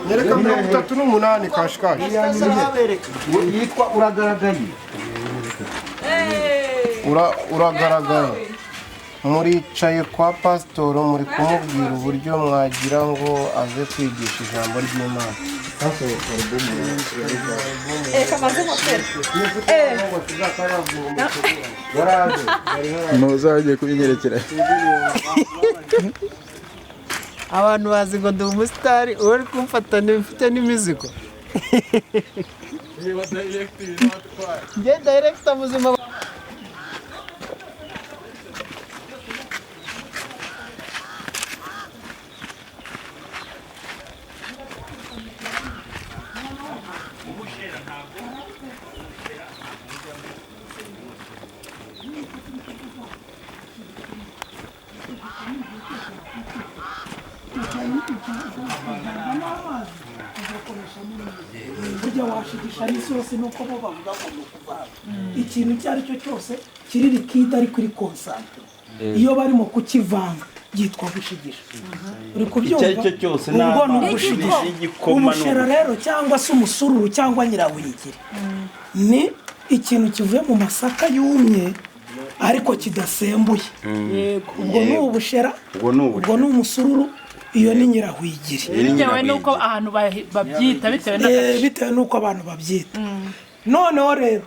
Nyereka 38 kashikashi yitwa uragaragaye. Uragaragaye. Muricaye kwa pasitoro muri kumubwira uburyo mwagira ngo aze kwigisha ijambo ry'Imana. Ntuzagiye kubinyerekera. Abantu bazi ngo ndi umusitari uri kumfata mfite n'imizigo. Njye director muzima. Burya washigisha n'isose nuko bo bavuga ngo nukuvanga ikintu cyari cyo cyose kiri likida ari kuri concentre iyo barimo kukivanga yitwa gushigisha uri kubyumva icyo cyose ubwo nugushigisha umushera rero cyangwa se umusururu cyangwa nyirawigiri ni ikintu kivuye mu masaka yumye ariko kidasembuye ubwo ni ubushera ubwo ni umusururu iyo ni nyirahwigiri bitewe nuko ahantu babyita bitewe nuko abantu babyita noneho rero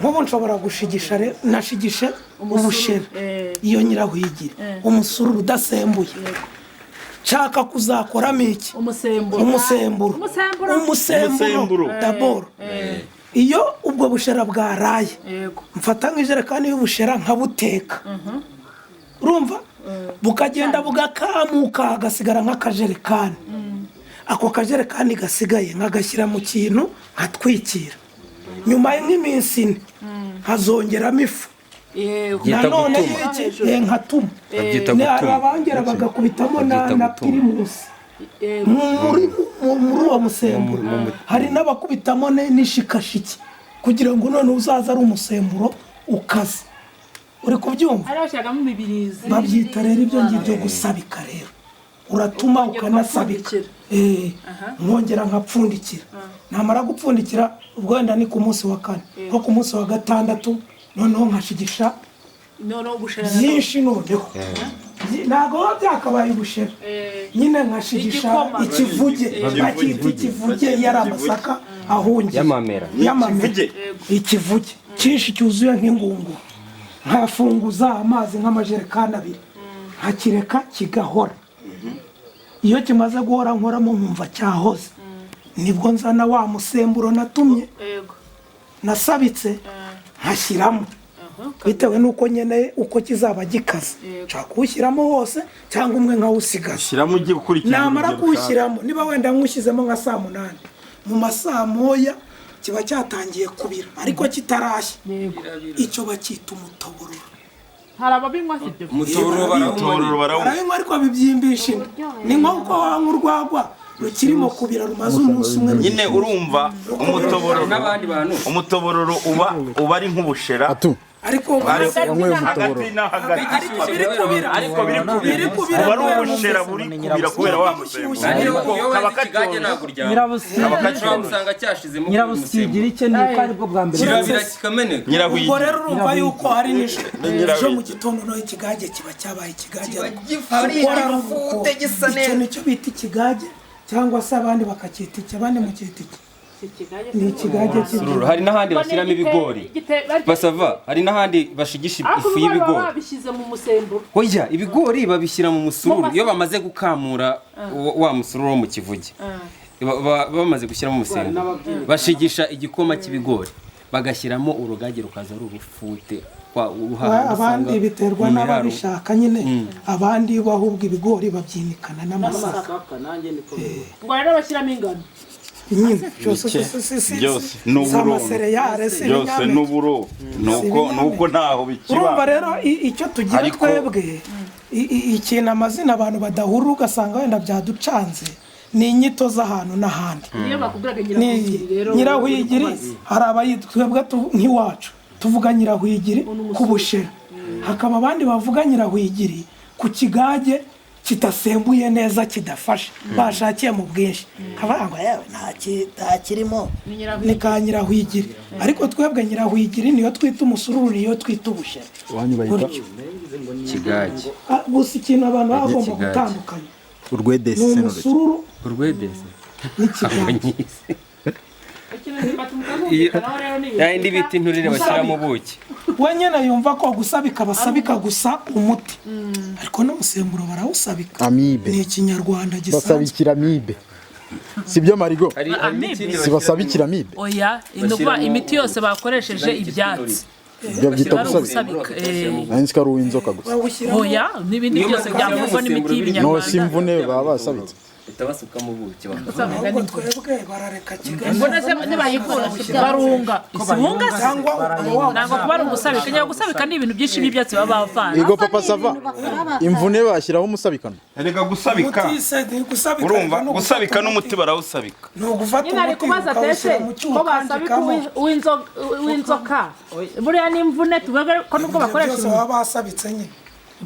nk'ubu nshobora gushigisha nashigishe ubushera iyo nyirahwigiri umusururu udasembuye nshaka kuzakoramo iki umusemburo daboro iyo ubwo bushera bwaraye mfata nk'ijerekani y'ubushera nkabuteka urumva bukagenda bugakamuka hagasigara nk'akajerekani ako kajerekani gasigaye nkagashyira mu kintu nkatwikira nyuma y'iminsi ine nkazongeramo ifu nanone nkatuma abangera bagakubitamo na pirimusi muri uwo musemburo hari n'abakubitamo n'ishikashiki kugira ngo none uzaza ari umusemburo ukaze uri kubyumva babyita rero ibyo ngibyo gusabika rero uratuma ukanasabika nkongera nkapfundikira namara gupfundikira ubwo wenda ni ku munsi wa 4 nko ku munsi wa 6 noneho nkashigisha byinshi noneho ntabwo biba byakabaye ubushera nyine nkashigisha ikivuge bakita ikivuge yari amasaka ahungiye y'amamera ikivuge cyinshi cyuzuye nk'ingungu nkafunguza amazi nk'amajerekani 2 nkakireka kigahora iyo kimaze guhora nkoramo nkumva cyahoze nibwo nzana wa musemburo natumye nasabitse nkashyiramo bitewe nuko nyene uko kizaba gikaze nshaka kuwushyiramo hose cyangwa umwe nkawusigaza namara kuwushyiramo niba wenda nkushyizemo nka 8 mu masaa moya kiba cyatangiye kubira ariko kitarashya icyo bakita umutobororo hari ababinywa sibyo umutobororo barabinywa ariko bibyimbisha ni nko wanywa urwagwa rukirimo kubira rumaze umunsi umwe nyine urumva umutobororo uba ari nk'ubushera ariko biri kubira ari ubushera buri kubira kubera wa musemburo kaba usanga cyashizemo nyirabusigira icyo ni kandi bwo bwa mbere kirabira kikameneka ubwo rero urumva yuko hari n'ejo mu gitondo no ikigage kiba cyabaye ikigage gukora rufute gisa neza nicyo bita ikigage cyangwa se abandi bakakita iki abandi mu kiti ni ikigage cy'ururu hari n'ahandi bashyiramo ibigori basava hari n'ahandi bashigisha ifu y'ibigori babishyize mu musemburo oya ibigori babishyira mu musururu iyo bamaze gukamura wa musururu wo mu kivuge bamaze gushyiramo umusemburo bashigisha igikoma cy'ibigori bagashyiramo urugage rukaza ari urufute abandi biterwa n'ababishaka nyine abandi bahubwa ibigori babyinikana n'amasaka ngo rero bashyiramo ingano byose n'uburo byose n'uburo nuko ntaho bikiba urumva rero icyo tugira twebwe ikintu amazina abantu badahura ugasanga wenda byaducanze ni inyito z'ahantu n'ahandi nyirahwigiri hari abayitwebwe nk'iwacu tuvuga nyirahwigiri ku bushera hakaba abandi bavuga nyirahwigiri ku kigage kidasembuye neza kidafashe bashakiye mu bwinshi kavuga yewe nta kirimo ni ka nyirahwigiri ariko twebwe nyirahwigiri niyo twita umusururu niyo twita ubushera kigage gusa ikintu abantu baba bagomba gutandukanya urwedesi ni umusururu urwedesi n'ikigage yindi bita inturire bashyira mu buki wenyine yumva ko gusabika basabika gusa umuti ariko n'umusemburo barawusabika amibe ni ikinyarwanda gisanzwe basabikira amibe sibyo marigo amibe sibasabikira amibe oya indugwa imiti yose bakoresheje ibyatsi ibyo byita bari gusabika ugusabika nanjye ko ari uw'inzoka gusa oya n'ibindi byose byavugwa n'imiti no y'ibinyarwanda simvune baba basabitse itabasuka mu buki ahubwo twebwe barareka kigali mbona se nibayikura barunga isibunga cyangwa ntabwo kuba ari ugusabika nyine gusabika ni ibintu byinshi by'ibyatsi baba bavana Igo papa sava imvune bashyiraho umusabikano erega gusabika urumva gusabika n'umuti barawusabika ni ugufata nyine ari umuti kubaza ukawushyira tese mu cyuma ko basabika uw'inzoka buriya n'imvune tuvuge ko nubwo bakoresha byose baba basabitse nyine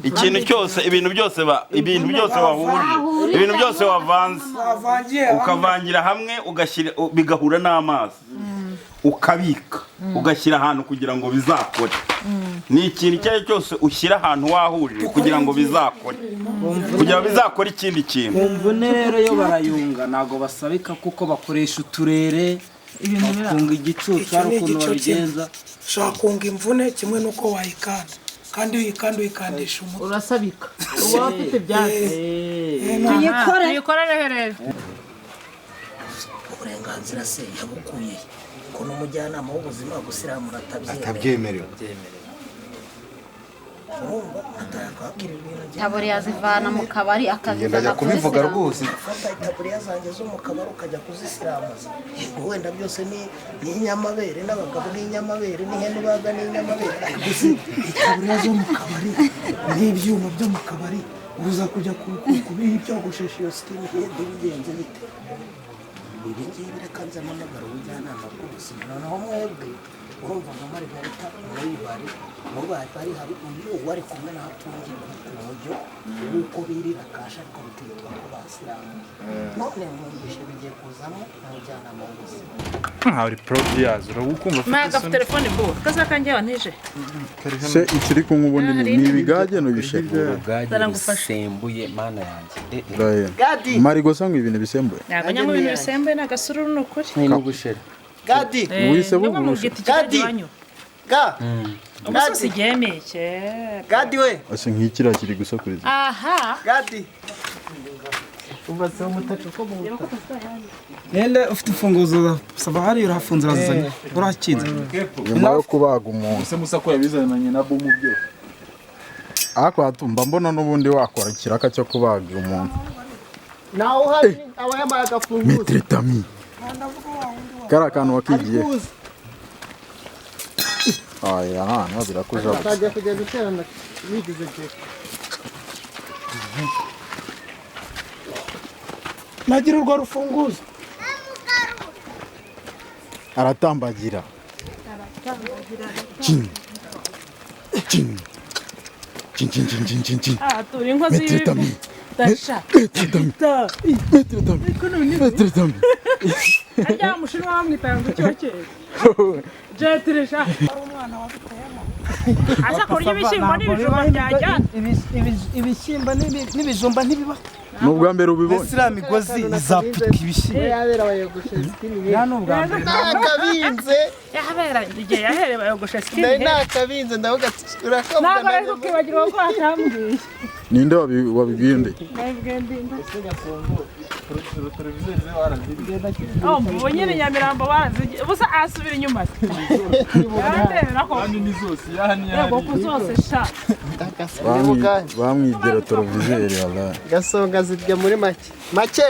ikintu cyose ibintu byose wahuje ibintu byose wavanze bavangiye ukavangira hamwe ugashyira bigahura n'amazi ukabika ugashyira ahantu kugira ngo bizakore ni ikintu icyo ari cyose ushyira ahantu wahuje kugira ngo bizakore kugira ngo bizakore ikindi kintu imvune rero yo barayunga ntago basabika kuko bakoresha uturere bakunga igicucu hari ukuntu babigenza ushobora kunga imvune kimwe n'uko wayikanda kandi uyikandisha umuti urasabika uba ufite ibyatsi tuyikorere rero uburenganzira se yabukuye ko n'umujyanama w'ubuzima gusiramura atabyemerewe itaburiya zivana mu kabari akazizana kubivuga rwose ufata itaburiya zanjye zo mu kabari ukajya kuzisiramuza wenda byose ni inyamabere n'abagabo n'inyamabere n'ihene baga n'inyamabere gusa itaburiya zo mu kabari n'ibyuma byo mu kabari uza kujya kubiha ibyogoshesha iyo sikini hedi bigenze bite ibi ngibi reka nze mpamagara ubujyanama bw'ubuzima noneho mwebwe urumva nka Margarita Mwibari bari hari uyu wari kumwe na Hatungi ku buryo uko birira kasha ariko bititwa ko basiramu none mwumvishe bigiye kuzamo umujyanama w'ubuzima hari prodiaz urabukumva maga telefone bo kaza kanjye wanije se ikiri kumwe ubundi ni ibigage no bisheke bisembuye mana yanjye gadi marigo sangwa ibintu bisembuye ntabwo nyamwe ibintu bisembuye n'agasururu n'ukuri ni n'ubushera gadi wise bugusha gadi ga umusozi gemeke gadi we ase nk'ikira kiri gusakuriza aha gadi ubatse umutaka ko mu nende ufite imfunguzo sabahari urafunze razanye urakinze nyuma yo kubaga umuntu se musako yabizananye na bomu byo ako atumba mbona n'ubundi wakora kiraka cyo kubaga umuntu naho hari abayamaye agafunguzo metre tami kara kantu wakigiye aya hano birakuja batajya kujya guterana bigize je nagira urwo rufunguzo aratambagira chin chin chin chin chin chin chin chin turi inkozi metre dasha metre tami ajya mushinwa bamwitanga cyokere jetresha umwana wabiteyemo aza kurya ibishyimbo n'ibijumba byajyana ibishyimba n'ibijumba ntibiba nubwa mbere ubibonye sira migozi izapfuka ibishyimbo yabera bayogoshe skini ya nubwa mbere nakabinze yahabera igihe yahereye bayogosha skini nari nakabinze ndavuga urakamva ntabwo ari kukibagirwa ko atambwiye ninde wabibwiye nde ubu nyine Nyamirambo barazigiye ubusa asubira inyuma kandi ni zose yani yego ku zose sha bamwigera televiziyo yala gasonga zirya muri make make